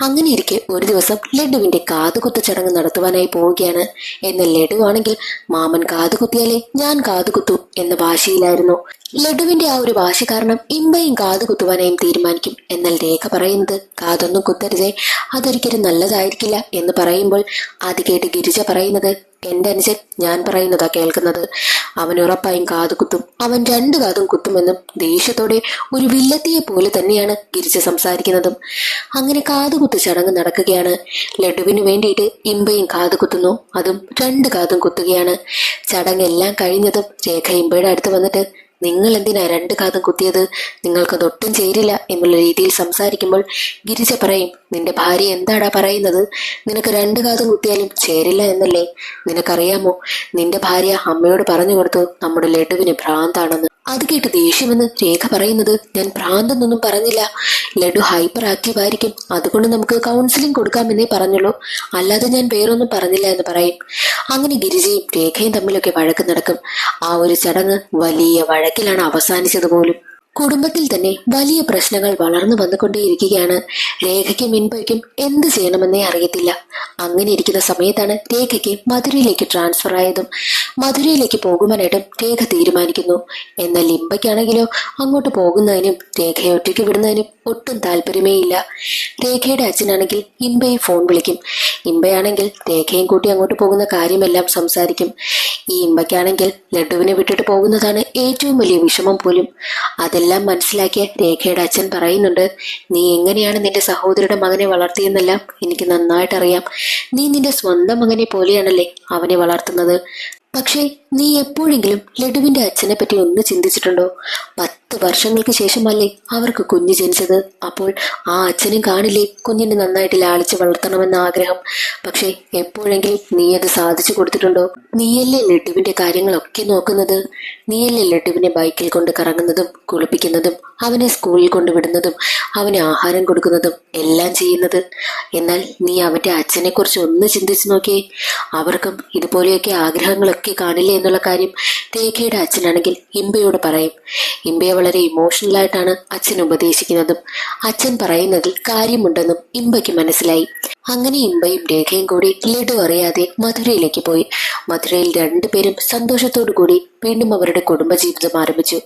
അങ്ങനെ ഇരിക്കെ ഒരു ദിവസം ലഡുവിന്റെ കാതുകുത്ത് ചടങ്ങ് നടത്തുവാനായി പോവുകയാണ്. എന്നാൽ ലഡു ആണെങ്കിൽ മാമൻ കാതുകുത്തിയാലേ ഞാൻ കാതുകുത്തു എന്ന ഭാഷയിലായിരുന്നു. ലഡുവിന്റെ ആ ഒരു വാശി കാരണം ഇമ്പയും കാത് കുത്തുവാനായും തീരുമാനിക്കും. എന്നാൽ രേഖ പറയുന്നത്, കാതൊന്നും കുത്തരുതേ, അതൊരിക്കലും നല്ലതായിരിക്കില്ല എന്ന് പറയുമ്പോൾ അത് കേട്ട് ഗിരിജ പറയുന്നത്, എന്റെ അനുജൻ ഞാൻ പറയുന്നതാ കേൾക്കുന്നത്, അവൻ ഉറപ്പായും കാത് കുത്തും, അവൻ 2 കാതും കുത്തുമെന്നും ദേഷ്യത്തോടെ ഒരു വില്ലത്തിയെ പോലെ തന്നെയാണ് ഗിരിജ സംസാരിക്കുന്നതും. അങ്ങനെ കാതുകുത്ത് ചടങ്ങ് നടക്കുകയാണ്. ലഡുവിന് വേണ്ടിയിട്ട് ഇമ്പയും കാത് കുത്തുന്നു, അതും 2 കാതും കുത്തുകയാണ്. ചടങ്ങെല്ലാം കഴിഞ്ഞതും രേഖ ഇമ്പയുടെ അടുത്ത് വന്നിട്ട്, നിങ്ങൾ എന്തിനാ 2 കാതും കുത്തിയത്, നിങ്ങൾക്കതൊട്ടും ചേരില്ല എന്നുള്ള രീതിയിൽ സംസാരിക്കുമ്പോൾ ഗിരിജ പറയും, നിന്റെ ഭാര്യ എന്താടാ പറയുന്നത്, നിനക്ക് 2 കാതും കുത്തിയാലും ചേരില്ല എന്നല്ലേ? നിനക്കറിയാമോ, നിന്റെ ഭാര്യ അമ്മയോട് പറഞ്ഞു കൊടുത്തു നമ്മുടെ ലഡുവിന് ഭ്രാന്താണെന്ന്. അത് കേട്ട് ദേഷ്യമെന്ന് രേഖ പറയുന്നത്, ഞാൻ ഭ്രാന്തെന്നൊന്നും പറഞ്ഞില്ല, ലഡു ഹൈപ്പർ ആക്റ്റീവ് ആയിരിക്കും, അതുകൊണ്ട് നമുക്ക് കൗൺസിലിംഗ് കൊടുക്കാമെന്നേ പറഞ്ഞുള്ളൂ, അല്ലാതെ ഞാൻ വേറൊന്നും പറഞ്ഞില്ല എന്ന് പറയും. അങ്ങനെ ഗിരിജയും രേഖയും തമ്മിലൊക്കെ വഴക്ക് നടക്കും. ആ ഒരു ചടങ്ങ് വലിയ വഴക്കിലാണ് അവസാനിച്ചത് പോലും. കുടുംബത്തിൽ തന്നെ വലിയ പ്രശ്നങ്ങൾ വളർന്നു വന്നുകൊണ്ടേയിരിക്കുകയാണ്. രേഖയ്ക്കും ഇൻപയ്ക്കും എന്ത് ചെയ്യണമെന്നേ അറിയത്തില്ല. അങ്ങനെ ഇരിക്കുന്ന സമയത്താണ് രേഖയ്ക്ക് മധുരയിലേക്ക് ട്രാൻസ്ഫർ ആയതും. മധുരയിലേക്ക് പോകുവാനായിട്ടും രേഖ തീരുമാനിക്കുന്നു. എന്നാൽ ഇമ്പയ്ക്കാണെങ്കിലോ അങ്ങോട്ട് പോകുന്നതിനും രേഖയെ ഒറ്റയ്ക്ക് വിടുന്നതിനും ഒട്ടും താല്പര്യമേ ഇല്ല. രേഖയുടെ അച്ഛനാണെങ്കിൽ ഇമ്പയെ ഫോൺ വിളിക്കും. ഇമ്പയാണെങ്കിൽ രേഖയും കൂട്ടി അങ്ങോട്ട് പോകുന്ന കാര്യമെല്ലാം സംസാരിക്കും. ഈ ഇമ്പയ്ക്കാണെങ്കിൽ ലഡുവിനെ വിട്ടിട്ട് പോകുന്നതാണ് ഏറ്റവും വലിയ വിഷമം പോലും. അതെല്ലാം മനസ്സിലാക്കിയ രേഖയുടെ അച്ഛൻ പറയുന്നുണ്ട്, നീ എങ്ങനെയാണ് നിന്റെ സഹോദരിയുടെ മകനെ വളർത്തിയെന്നെല്ലാം എനിക്ക് നന്നായിട്ടറിയാം. നീ നിന്റെ സ്വന്തം മകനെ പോലെയാണല്ലേ അവനെ വളർത്തുന്നത്. പക്ഷേ നീ എപ്പോഴെങ്കിലും ലഡുവിന്റെ അച്ഛനെ പറ്റി ഒന്ന് ചിന്തിച്ചിട്ടുണ്ടോ? 10 വർഷങ്ങൾക്ക് ശേഷമല്ലേ അവർക്ക് കുഞ്ഞ് ജനിച്ചത്. അപ്പോൾ ആ അച്ഛനും കാണില്ലേ കുഞ്ഞിനെ നന്നായിട്ട് ലാളിച്ച് വളർത്തണമെന്ന ആഗ്രഹം. പക്ഷെ എപ്പോഴെങ്കിലും നീ അത് സാധിച്ചു കൊടുത്തിട്ടുണ്ടോ? നീയല്ലേ ലഡുവിന്റെ കാര്യങ്ങളൊക്കെ നോക്കുന്നത്. നീയല്ലേ ലഡുവിനെ ബൈക്കിൽ കൊണ്ട് കറങ്ങുന്നതും കുളിപ്പിക്കുന്നതും അവനെ സ്കൂളിൽ കൊണ്ടുവിടുന്നതും അവന് ആഹാരം കൊടുക്കുന്നതും എല്ലാം ചെയ്യുന്നത്. എന്നാൽ നീ അവന്റെ അച്ഛനെ കുറിച്ച് ഒന്ന് ചിന്തിച്ചു നോക്കിയേ. അവർക്കും ഇതുപോലെയൊക്കെ ആഗ്രഹങ്ങളൊക്കെ കാണില്ലേ എന്നുള്ള കാര്യം രേഖയുടെ അച്ഛനാണെങ്കിൽ ഇമ്പയോട് പറയും. ഇമ്പയെ വളരെ ഇമോഷണലായിട്ടാണ് അച്ഛൻ ഉപദേശിക്കുന്നതും അച്ഛൻ പറയുന്നതിൽ കാര്യമുണ്ടെന്നും ഇമ്പയ്ക്ക് മനസ്സിലായി. അങ്ങനെ ഇമ്പയും രേഖയും കൂടി ലഡു അറിയാതെ മധുരയിലേക്ക് പോയി. മധുരയിൽ രണ്ടുപേരും സന്തോഷത്തോടു കൂടി വീണ്ടും അവരുടെ കുടുംബജീവിതം ആരംഭിച്ചു.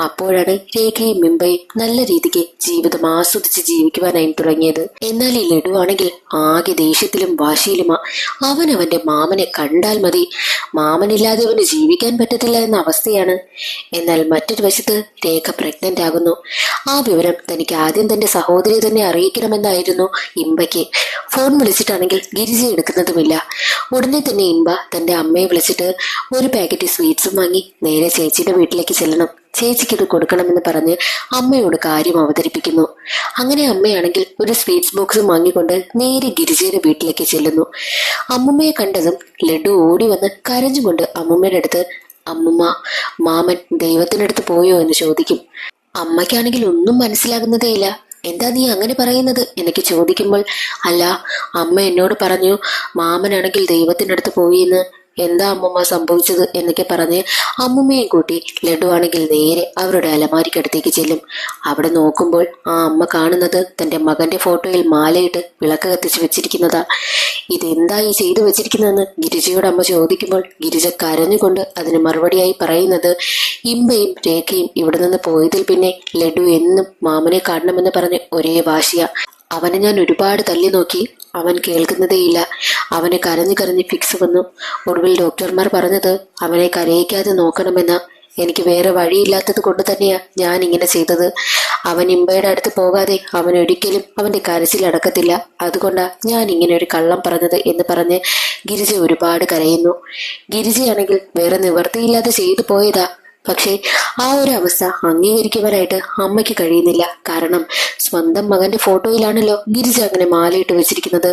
അപ്പോഴാണ് രേഖയും ഇമ്പയും നല്ല രീതിക്ക് ജീവിതം ആസ്വദിച്ച് ജീവിക്കുവാനായി തുടങ്ങിയത്. എന്നാൽ ഈ ലഡു ആണെങ്കിൽ ആകെ ദേഷ്യത്തിലും വാശിയിലുമാ. അവന്റെ മാമനെ കണ്ടാൽ മതി, മാമനില്ലാതെ അവന് ജീവിക്കാൻ പറ്റത്തില്ല എന്ന അവസ്ഥയാണ്. എന്നാൽ മറ്റൊരു വശത്ത് രേഖ പ്രഗ്നന്റ് ആകുന്നു. ആ വിവരം തനിക്ക് ആദ്യം തന്റെ സഹോദരിയെ തന്നെ അറിയിക്കണമെന്നായിരുന്നു ഇമ്പയ്ക്ക്. ഫോൺ വിളിച്ചിട്ടാണെങ്കിൽ ഗിരിജ എടുക്കുന്നതുമില്ല. ഉടനെ തന്നെ ഇമ്പ തന്റെ അമ്മയെ വിളിച്ചിട്ട് ഒരു പാക്കറ്റ് സ്വീറ്റ്സും വാങ്ങി നേരെ ചേച്ചിയുടെ വീട്ടിലേക്ക് ചെല്ലണം, ചേച്ചിക്കിത് കൊടുക്കണമെന്ന് പറഞ്ഞ് അമ്മയോട് കാര്യം അവതരിപ്പിക്കുന്നു. അങ്ങനെ അമ്മയാണെങ്കിൽ ഒരു സ്വീറ്റ്സ് ബോക്സും വാങ്ങിക്കൊണ്ട് നേരെ ഗിരിജയുടെ വീട്ടിലേക്ക് ചെല്ലുന്നു. അമ്മുമ്മയെ കണ്ടതും ലഡു ഓടി വന്ന് കരഞ്ഞുകൊണ്ട് അമ്മുമ്മയുടെ അടുത്ത്, അമ്മുമ്മ, മാമൻ ദൈവത്തിനടുത്ത് പോയോ എന്ന് ചോദിക്കും. അമ്മയ്ക്കാണെങ്കിൽ ഒന്നും മനസ്സിലാകുന്നതേയില്ല. എന്താ നീ അങ്ങനെ പറയുന്നത് എനിക്ക് ചോദിക്കുമ്പോൾ, അല്ല അമ്മ എന്നോട് പറഞ്ഞു മാമനാണെങ്കിൽ ദൈവത്തിനടുത്ത് പോയി എന്ന്. എന്താ അമ്മുമ്മ സംഭവിച്ചത് എന്നൊക്കെ പറഞ്ഞ് അമ്മുമ്മയും കൂട്ടി ലഡു ആണെങ്കിൽ നേരെ അവരുടെ അലമാരിക്കടുത്തേക്ക് ചെല്ലും. അവിടെ നോക്കുമ്പോൾ ആ അമ്മ കാണുന്നത് തന്റെ മകന്റെ ഫോട്ടോയിൽ മാലയിട്ട് വിളക്ക് കത്തിച്ച് വെച്ചിരിക്കുന്നതാ. ഇതെന്തായി ചെയ്തു വെച്ചിരിക്കുന്നതെന്ന് ഗിരിജയോട് അമ്മ ചോദിക്കുമ്പോൾ ഗിരിജ കരഞ്ഞുകൊണ്ട് അതിന് മറുപടിയായി പറയുന്നത്, ഇമ്പയും രേഖയും ഇവിടെ നിന്ന് പോയതിൽ പിന്നെ ലഡു എന്നും മാമനെ കാണണമെന്ന് പറഞ്ഞ് ഒരേ വാശിയാ. അവനെ ഞാൻ ഒരുപാട് തല്ലി നോക്കി, അവൻ കേൾക്കുന്നതേയില്ല. അവനെ കരഞ്ഞു കരഞ്ഞ് ഫിക്സ് വന്നു. ഒടുവിൽ ഡോക്ടർമാർ പറഞ്ഞത് അവനെ കരയിക്കാതെ നോക്കണമെന്ന്. എനിക്ക് വേറെ വഴിയില്ലാത്തത് കൊണ്ട് തന്നെയാ ഞാൻ ഇങ്ങനെ ചെയ്തത്. അവൻ ഇമ്പയുടെ അടുത്ത് പോകാതെ അവൻ ഒരിക്കലും അവന്റെ കരച്ചിൽ അടക്കത്തില്ല. അതുകൊണ്ടാ ഞാൻ ഇങ്ങനെ ഒരു കള്ളം പറഞ്ഞത് എന്ന് പറഞ്ഞ് ഗിരിജ ഒരുപാട് കരയുന്നു. ഗിരിജയാണെങ്കിൽ വേറെ നിവർത്തിയില്ലാതെ ചെയ്തു പോയതാ. പക്ഷേ ആ ഒരു അവസ്ഥ അംഗീകരിക്കുവാനായിട്ട് അമ്മയ്ക്ക് കഴിയുന്നില്ല. കാരണം സ്വന്തം മകന്റെ ഫോട്ടോയിലാണല്ലോ ഗിരിജ അങ്ങനെ മാലയിട്ട് വെച്ചിരിക്കുന്നത്.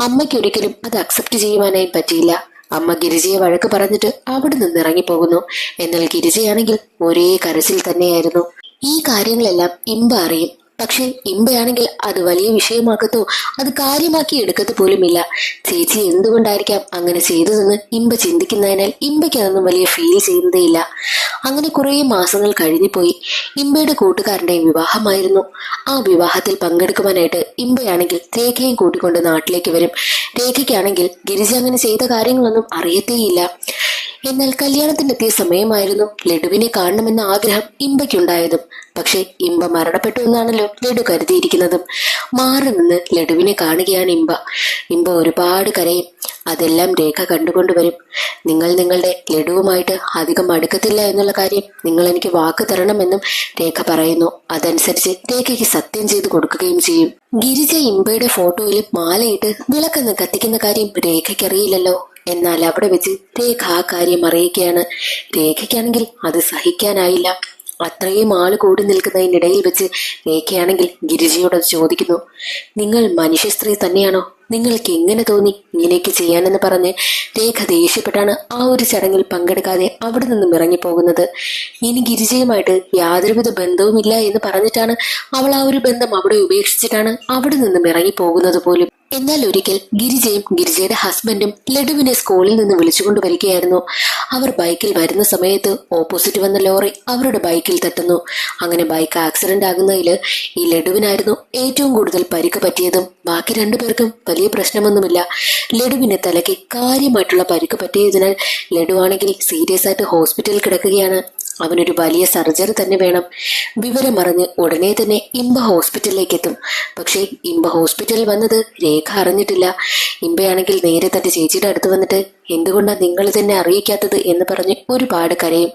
അമ്മയ്ക്ക് ഒരിക്കലും അത് അക്സെപ്റ്റ് ചെയ്യുവാനായി പറ്റിയില്ല. അമ്മ ഗിരിജയെ വഴക്ക് പറഞ്ഞിട്ട് അവിടെ നിന്ന് ഇറങ്ങിപ്പോകുന്നു. എന്നാൽ ഗിരിജയാണെങ്കിൽ ഒരേ കരച്ചിൽ തന്നെയായിരുന്നു. ഈ കാര്യങ്ങളെല്ലാം ഇമ്പ അറിയും. പക്ഷെ ഇമ്പയാണെങ്കിൽ അത് വലിയ വിഷയമാക്കത്തോ അത് കാര്യമാക്കി എടുക്കത്ത് പോലുമില്ല. ചേച്ചി എന്തുകൊണ്ടായിരിക്കാം അങ്ങനെ ചെയ്തതെന്ന് ഇമ്പ ചിന്തിക്കുന്നതിനാൽ ഇമ്പയ്ക്ക് അതൊന്നും വലിയ ഫീൽ ചെയ്യുന്നതേയില്ല. അങ്ങനെ കുറെ മാസങ്ങൾ കഴിഞ്ഞുപോയി. ഇമ്പയുടെ കൂട്ടുകാരന്റെ വിവാഹമായിരുന്നു. ആ വിവാഹത്തിൽ പങ്കെടുക്കുവാനായിട്ട് ഇമ്പയാണെങ്കിൽ രേഖയും കൂട്ടിക്കൊണ്ട് നാട്ടിലേക്ക് വരും. രേഖയ്ക്കാണെങ്കിൽ ഗിരിജ അങ്ങനെ ചെയ്ത കാര്യങ്ങളൊന്നും അറിയത്തേയില്ല. എന്നാൽ കല്യാണത്തിനെത്തിയ സമയമായിരുന്നു ലഡുവിനെ കാണണമെന്ന ആഗ്രഹം ഇമ്പയ്ക്കുണ്ടായതും. പക്ഷെ ഇമ്പ മരണപ്പെട്ടു എന്നാണല്ലോ ലഡു കരുതിയിരിക്കുന്നതും. മാറി നിന്ന് ലഡുവിനെ കാണുകയാണ് ഇമ്പ. ഇമ്പ ഒരുപാട് കരയും. അതെല്ലാം രേഖ കണ്ടുകൊണ്ടുവരും. നിങ്ങൾ നിങ്ങളുടെ ലഡുവുമായിട്ട് അധികം അടുക്കത്തില്ല എന്നുള്ള കാര്യം നിങ്ങൾ എനിക്ക് വാക്ക് തരണമെന്നും രേഖ പറയുന്നു. അതനുസരിച്ച് രേഖയ്ക്ക് സത്യം ചെയ്ത് കൊടുക്കുകയും ചെയ്യും. ഗിരിജ ഇമ്പയുടെ ഫോട്ടോയിൽ മാലയിട്ട് വിളക്കെന്ന് കത്തിക്കുന്ന കാര്യം രേഖയ്ക്കറിയില്ലല്ലോ. എന്നാൽ അവിടെ വെച്ച് രേഖ ആ കാര്യം അറിയിക്കുകയാണ്. രേഖയ്ക്കാണെങ്കിൽ അത് സഹിക്കാനായില്ല. അത്രയും ആള് കൂടി നിൽക്കുന്നതിനിടയിൽ വെച്ച് രേഖയാണെങ്കിൽ ഗിരിജയോട് ചോദിക്കുന്നു, നിങ്ങൾ മനുഷ്യ സ്ത്രീ തന്നെയാണോ? നിങ്ങൾക്ക് എങ്ങനെ തോന്നി ഇങ്ങനെയൊക്കെ ചെയ്യാനെന്ന് പറഞ്ഞ് രേഖ ദേഷ്യപ്പെട്ടാണ് ആ ഒരു ചടങ്ങിൽ പങ്കെടുക്കാതെ അവിടെ നിന്നും ഇറങ്ങിപ്പോകുന്നത്. ഇനി ഗിരിജയുമായിട്ട് യാതൊരുവിധ ബന്ധവുമില്ല എന്ന് പറഞ്ഞിട്ടാണ് അവൾ ആ ഒരു ബന്ധം അവിടെ ഉപേക്ഷിച്ചിട്ടാണ് അവിടെ നിന്നും ഇറങ്ങിപ്പോകുന്നത് പോലും. എന്നാൽ ഒരിക്കൽ ഗിരിജയും ഗിരിജയുടെ ഹസ്ബൻഡും ലഡുവിനെ സ്കൂളിൽ നിന്ന് വിളിച്ചുകൊണ്ട് വരികയായിരുന്നു. അവർ ബൈക്കിൽ വരുന്ന സമയത്ത് ഓപ്പോസിറ്റ് വന്ന ലോറി അവരുടെ ബൈക്കിൽ തട്ടുന്നു. അങ്ങനെ ബൈക്ക് ആക്സിഡന്റ് ആകുന്നതിൽ ഈ ലഡുവിനായിരുന്നു ഏറ്റവും കൂടുതൽ പരിക്ക് പറ്റിയതും. ബാക്കി രണ്ടുപേർക്കും വലിയ പ്രശ്നമൊന്നുമില്ല. ലഡുവിന്റെ തലയ്ക്ക് കാര്യമായിട്ടുള്ള പരിക്ക് പറ്റിയതിനാൽ ലഡുവാണെങ്കിൽ സീരിയസ് ആയിട്ട് ഹോസ്പിറ്റലിൽ കിടക്കുകയാണ്. അവനൊരു വലിയ സർജറി തന്നെ വേണം. വിവരമറിഞ്ഞ് ഉടനെ തന്നെ ഇമ്പ ഹോസ്പിറ്റലിലേക്ക് എത്തും. പക്ഷേ ഇമ്പ ഹോസ്പിറ്റലിൽ വന്നത് രേഖ അറിഞ്ഞിട്ടില്ല. ഇമ്പയാണെങ്കിൽ നേരെ തന്റെ ചേച്ചിയുടെ അടുത്ത് വന്നിട്ട് എന്തുകൊണ്ടാണ് നിങ്ങൾ തന്നെ അറിയിക്കാത്തത് എന്ന് പറഞ്ഞ് ഒരുപാട് കരയും.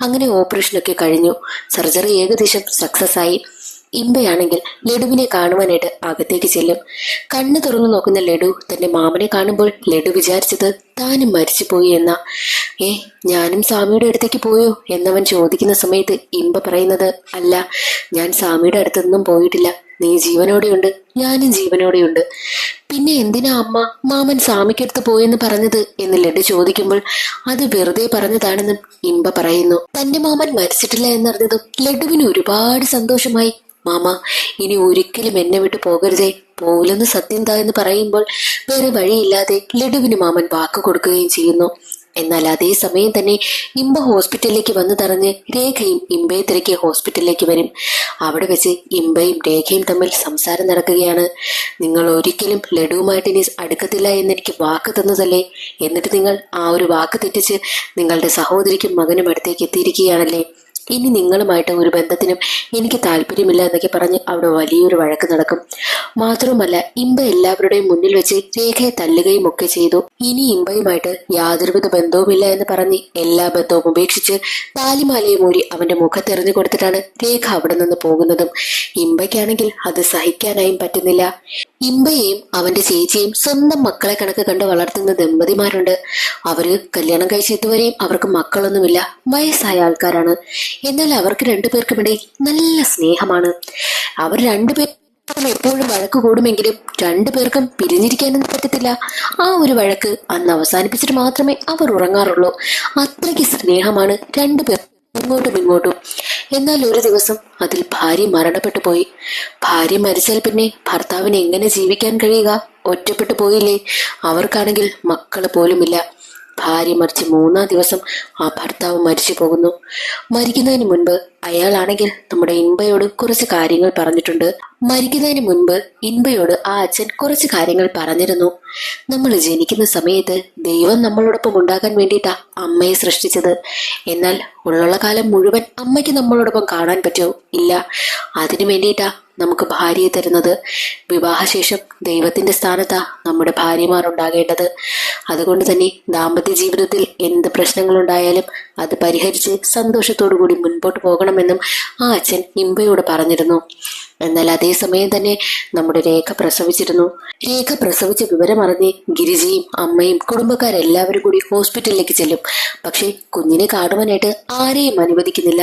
അങ്ങനെ ഓപ്പറേഷനൊക്കെ കഴിഞ്ഞു. സർജറി ഏകദേശം സക്സസ് ആയി. ഇമ്പയാണെങ്കിൽ ലഡുവിനെ കാണുവാനായിട്ട് അകത്തേക്ക് ചെല്ലും. കണ്ണു തുറന്നു നോക്കുന്ന ലഡു തന്റെ മാമനെ കാണുമ്പോൾ ലഡു വിചാരിച്ചത് താനും മരിച്ചുപോയി എന്നാ. ഞാനും സ്വാമിയുടെ അടുത്തേക്ക് പോയോ എന്നവൻ ചോദിക്കുന്ന സമയത്ത് ഇമ്പ പറയുന്നത്, അല്ല, ഞാൻ സ്വാമിയുടെ അടുത്തൊന്നും പോയിട്ടില്ല. നീ ജീവനോടെയുണ്ട്, ഞാനും ജീവനോടെയുണ്ട്. പിന്നെ എന്തിനാ അമ്മ മാമൻ സ്വാമിക്കടുത്ത് പോയെന്ന് പറഞ്ഞത് എന്ന് ലഡു ചോദിക്കുമ്പോൾ അത് വെറുതെ പറഞ്ഞതാണെന്നും ഇമ്പ പറയുന്നു. തന്റെ മാമൻ മരിച്ചിട്ടില്ല എന്നറിഞ്ഞതും ലഡുവിന് ഒരുപാട് സന്തോഷമായി. മാമ, ഇനി ഒരിക്കലും എന്നെ വിട്ടു പോകരുതേ, പോലെന്ന് സത്യം താ എന്ന് പറയുമ്പോൾ വേറെ വഴിയില്ലാതെ ലഡുവിന് മാമൻ വാക്ക് കൊടുക്കുകയും ചെയ്യുന്നു. എന്നാൽ അതേ സമയം തന്നെ ഇമ്പ ഹോസ്പിറ്റലിലേക്ക് വന്നു തറഞ്ഞ് രേഖയും ഇമ്പയെ തിരക്കി ഹോസ്പിറ്റലിലേക്ക് വരും. അവിടെ വെച്ച് ഇമ്പയും രേഖയും തമ്മിൽ സംസാരം നടക്കുകയാണ്. നിങ്ങൾ ഒരിക്കലും ലഡുവുമായിട്ട് ഇനി അടുക്കത്തില്ല എന്നെനിക്ക് വാക്ക് തന്നതല്ലേ, എന്നിട്ട് നിങ്ങൾ ആ ഒരു വാക്ക് തെറ്റിച്ച് നിങ്ങളുടെ സഹോദരിക്കും മകനും അടുത്തേക്ക് എത്തിയിരിക്കുകയാണല്ലേ. ഇനി നിങ്ങളുമായിട്ട് ഒരു ബന്ധത്തിനും എനിക്ക് താല്പര്യമില്ല എന്നൊക്കെ പറഞ്ഞ് അവിടെ വലിയൊരു വഴക്ക് നടക്കും. മാത്രവുമല്ല ഇമ്പ എല്ലാവരുടെയും മുന്നിൽ വെച്ച് രേഖയെ തല്ലുകയും ഒക്കെ ചെയ്തു. ഇനി ഇമ്പയുമായിട്ട് യാതൊരുവിധ ബന്ധവുമില്ല എന്ന് പറഞ്ഞ് എല്ലാ ബന്ധവും ഉപേക്ഷിച്ച് താലിമാലയും ഊരി അവന്റെ മുഖത്തെറിഞ്ഞു കൊടുത്തിട്ടാണ് രേഖ അവിടെ നിന്ന് പോകുന്നതും. ഇമ്പയ്ക്കാണെങ്കിൽ അത് സഹിക്കാനായും പറ്റുന്നില്ല. ഇമ്പയെയും അവന്റെ ചേച്ചിയും സ്വന്തം മക്കളെ കണക്ക് കണ്ട് വളർത്തുന്ന ദമ്പതിമാരുണ്ട്. അവര് കല്യാണം കഴിച്ചെത്തുവരെയും അവർക്ക് മക്കളൊന്നുമില്ല, വയസ്സായ ആൾക്കാരാണ്. എന്നാൽ അവർക്ക് രണ്ടുപേർക്കുമിടയിൽ നല്ല സ്നേഹമാണ്. അവർ രണ്ടുപേരും എപ്പോഴും വഴക്ക് കൂടുമെങ്കിലും രണ്ടുപേർക്കും പിരിഞ്ഞിരിക്കാനൊന്നും പറ്റത്തില്ല. ആ ഒരു വഴക്ക് അന്ന് അവസാനിപ്പിച്ചിട്ട് മാത്രമേ അവർ ഉറങ്ങാറുള്ളൂ. അത്രയ്ക്ക് സ്നേഹമാണ് രണ്ടുപേർ ഇങ്ങോട്ടും ഇങ്ങോട്ടും. എന്നാൽ ഒരു ദിവസം അതിൽ ഭാര്യ മരണപ്പെട്ടു പോയി. ഭാര്യ മരിച്ചാൽ പിന്നെ ഭർത്താവിന് എങ്ങനെ ജീവിക്കാൻ കഴിയുക? ഒറ്റപ്പെട്ടു പോയില്ലേ. അവർക്കാണെങ്കിൽ മക്കള് പോലുമില്ല. ഭാര്യ മരിച്ച് 3-ാം ദിവസം ആ ഭർത്താവ് മരിച്ചു പോകുന്നു. മരിക്കുന്നതിന് മുൻപ് അയാളാണെങ്കിൽ നമ്മുടെ ഇൻബയോട് കുറച്ച് കാര്യങ്ങൾ പറഞ്ഞിട്ടുണ്ട്. മരിക്കുന്നതിന് മുൻപ് ഇൻബയോട് ആ അച്ഛൻ കുറച്ച് കാര്യങ്ങൾ പറഞ്ഞിരുന്നു. നമ്മൾ ജനിക്കുന്ന സമയത്ത് ദൈവം നമ്മളോടൊപ്പം ഉണ്ടാകാൻ വേണ്ടിയിട്ടാ അമ്മയെ സൃഷ്ടിച്ചത്. എന്നാൽ ഉള്ള കാലം മുഴുവൻ അമ്മയ്ക്ക് നമ്മളോടൊപ്പം കാണാൻ പറ്റുമോ? ഇല്ല. അതിനു വേണ്ടിയിട്ടാ നമുക്ക് ഭാര്യയെ തരുന്നത്. വിവാഹശേഷം ദൈവത്തിന്റെ സ്ഥാനത്താ നമ്മുടെ ഭാര്യമാർ ഉണ്ടാകേണ്ടത്. അതുകൊണ്ട് തന്നെ ദാമ്പത്യ ജീവിതത്തിൽ എന്ത് പ്രശ്നങ്ങളുണ്ടായാലും അത് പരിഹരിച്ച് സന്തോഷത്തോടു കൂടി മുൻപോട്ട് പോകണമെന്നും ആ അച്ഛൻ ഇമ്പയോട് പറഞ്ഞിരുന്നു. എന്നാൽ അതേസമയം തന്നെ നമ്മുടെ രേഖ പ്രസവിച്ചിരുന്നു. രേഖ പ്രസവിച്ച വിവരം അറിഞ്ഞ് ഗിരിജയും അമ്മയും കുടുംബക്കാരെല്ലാവരും കൂടി ഹോസ്പിറ്റലിലേക്ക് ചെല്ലും. പക്ഷെ കുഞ്ഞിനെ കാണുവാനായിട്ട് ആരെയും അനുവദിക്കുന്നില്ല.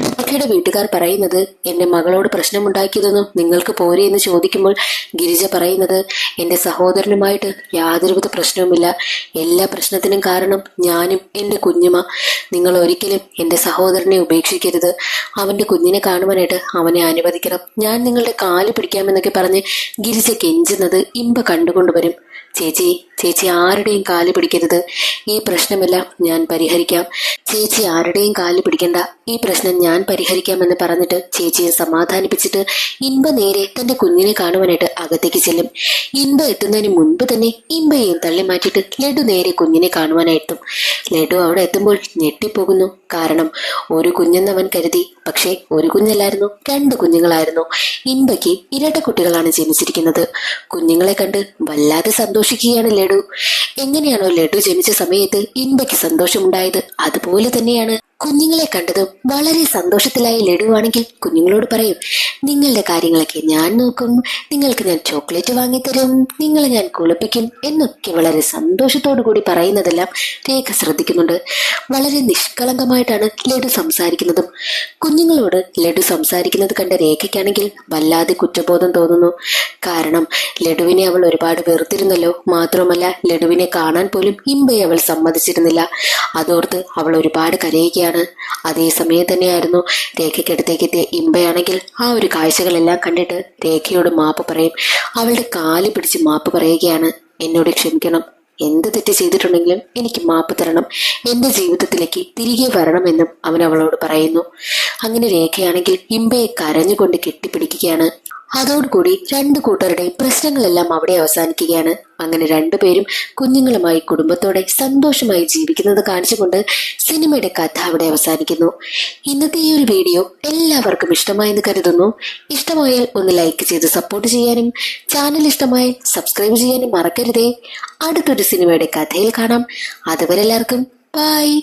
രേഖയുടെ വീട്ടുകാർ പറയുന്നത്, എന്റെ മകളോട് പ്രശ്നമുണ്ടാക്കിയതൊന്നും നിങ്ങൾക്ക് പോരെ എന്ന് ചോദിക്കുമ്പോൾ ഗിരിജ പറയുന്നത്, എന്റെ സഹോദരനുമായിട്ട് യാതൊരുവിധ പ്രശ്നവുമില്ല. എല്ലാ പ്രശ്നത്തിനും കാരണം ഞാനും എന്റെ കുഞ്ഞുമ. നിങ്ങൾ ഒരിക്കലും എന്റെ സഹോദരനെ ഉപേക്ഷിക്കരുത്. അവന്റെ കുഞ്ഞിനെ കാണുവാനായിട്ട് അവനെ അനുവദിക്കണം. ഞാൻ നിങ്ങളുടെ കാല് പിടിക്കാമെന്നൊക്കെ പറഞ്ഞ് ഗിരിജ കെഞ്ചുന്നത് ഇമ്പ കണ്ടുകൊണ്ടുവരും. ചേച്ചി ആരുടെയും കാല് പിടിക്കരുത്. ഈ പ്രശ്നമെല്ലാം ഞാൻ പരിഹരിക്കാം. ചേച്ചി ആരുടെയും കാല് പിടിക്കണ്ട. ഈ പ്രശ്നം ഞാൻ പരിഹരിക്കാമെന്ന് പറഞ്ഞിട്ട് ചേച്ചിയെ സമാധാനിപ്പിച്ചിട്ട് ഇൻബ നേരെ തന്റെ കുഞ്ഞിനെ കാണുവാനായിട്ട് അകത്തേക്ക് ചെല്ലും. ഇൻബ എത്തുന്നതിന് മുൻപ് തന്നെ ഇൻബയെയും തള്ളി മാറ്റിയിട്ട് ലഡു നേരെ കുഞ്ഞിനെ കാണുവാനായിട്ടും. ലഡു അവിടെ എത്തുമ്പോൾ ഞെട്ടിപ്പോകുന്നു. കാരണം ഒരു കുഞ്ഞെന്നവൻ കരുതി. പക്ഷേ ഒരു കുഞ്ഞല്ലായിരുന്നു, 2 കുഞ്ഞുങ്ങളായിരുന്നു. ഇൻബയ്ക്ക് ഇരട്ട കുട്ടികളാണ് ജനിച്ചിരിക്കുന്നത്. കുഞ്ഞുങ്ങളെ കണ്ട് വല്ലാതെ സന്തോഷിക്കുകയാണ് ലഡു. എങ്ങനെയാണോ ലഡു ജനിച്ച സമയത്ത് ഇൻബയ്ക്ക് സന്തോഷമുണ്ടായത്, അതുപോലെ തന്നെയാണ് കുഞ്ഞുങ്ങളെ കണ്ടതും വളരെ സന്തോഷത്തിലായ ലഡുവാണെങ്കിൽ കുഞ്ഞുങ്ങളോട് പറയും, നിങ്ങളുടെ കാര്യങ്ങളൊക്കെ ഞാൻ നോക്കും, നിങ്ങൾക്ക് ഞാൻ ചോക്ലേറ്റ് വാങ്ങിത്തരും, നിങ്ങളെ ഞാൻ കുളിപ്പിക്കും എന്നൊക്കെ വളരെ സന്തോഷത്തോടു കൂടി പറയുന്നതെല്ലാം രേഖ ശ്രദ്ധിക്കുന്നുണ്ട്. വളരെ നിഷ്കളങ്കമായിട്ടാണ് ലഡു സംസാരിക്കുന്നതും. കുഞ്ഞുങ്ങളോട് ലഡു സംസാരിക്കുന്നത് കണ്ട രേഖയ്ക്കാണെങ്കിൽ വല്ലാതെ കുറ്റബോധം തോന്നുന്നു. കാരണം ലഡുവിനെ അവൾ ഒരുപാട് വെറുത്തിരുന്നല്ലോ. മാത്രമല്ല ലഡുവിനെ കാണാൻ പോലും ഇമ്പയെ അവൾ സമ്മതിച്ചിരുന്നില്ല. അതോർത്ത് അവൾ ഒരുപാട് കരയുകയാണ്. ഇരിക്കുകയാണ്. അതേ സമയം തന്നെയായിരുന്നു രേഖയ്ക്കടുത്തേക്ക് എത്തിയ ഇമ്പയാണെങ്കിൽ ആ ഒരു കാഴ്ചകളെല്ലാം കണ്ടിട്ട് രേഖയോട് മാപ്പ് പറയും. അവളുടെ കാല് പിടിച്ച് മാപ്പ് പറയുകയാണ്. എന്നോട് ക്ഷമിക്കണം, എന്ത് തെറ്റ് ചെയ്തിട്ടുണ്ടെങ്കിലും എനിക്ക് മാപ്പ് തരണം, എന്റെ ജീവിതത്തിലേക്ക് തിരികെ വരണമെന്നും അവൻ അവളോട് പറയുന്നു. അങ്ങനെ രേഖയാണെങ്കിൽ ഇമ്പയെ കരഞ്ഞുകൊണ്ട് കെട്ടിപ്പിടിക്കുകയാണ്. അതോടുകൂടി രണ്ടു കൂട്ടരുടെയും പ്രശ്നങ്ങളെല്ലാം അവിടെ അവസാനിക്കുകയാണ്. അങ്ങനെ രണ്ടുപേരും കുഞ്ഞുങ്ങളുമായി കുടുംബത്തോടെ സന്തോഷമായി ജീവിക്കുന്നത് കാണിച്ചുകൊണ്ട് സിനിമയുടെ കഥ അവിടെ അവസാനിക്കുന്നു. ഇന്നത്തെ ഈ ഒരു വീഡിയോ എല്ലാവർക്കും ഇഷ്ടമായെന്ന് കരുതുന്നു. ഇഷ്ടമായാൽ ഒന്ന് ലൈക്ക് ചെയ്ത് സപ്പോർട്ട് ചെയ്യാനും ചാനൽ ഇഷ്ടമായാൽ സബ്സ്ക്രൈബ് ചെയ്യാനും മറക്കരുതേ. അടുത്തൊരു സിനിമയുടെ കഥയിൽ കാണാം. അതുവരെ എല്ലാവർക്കും ബൈ.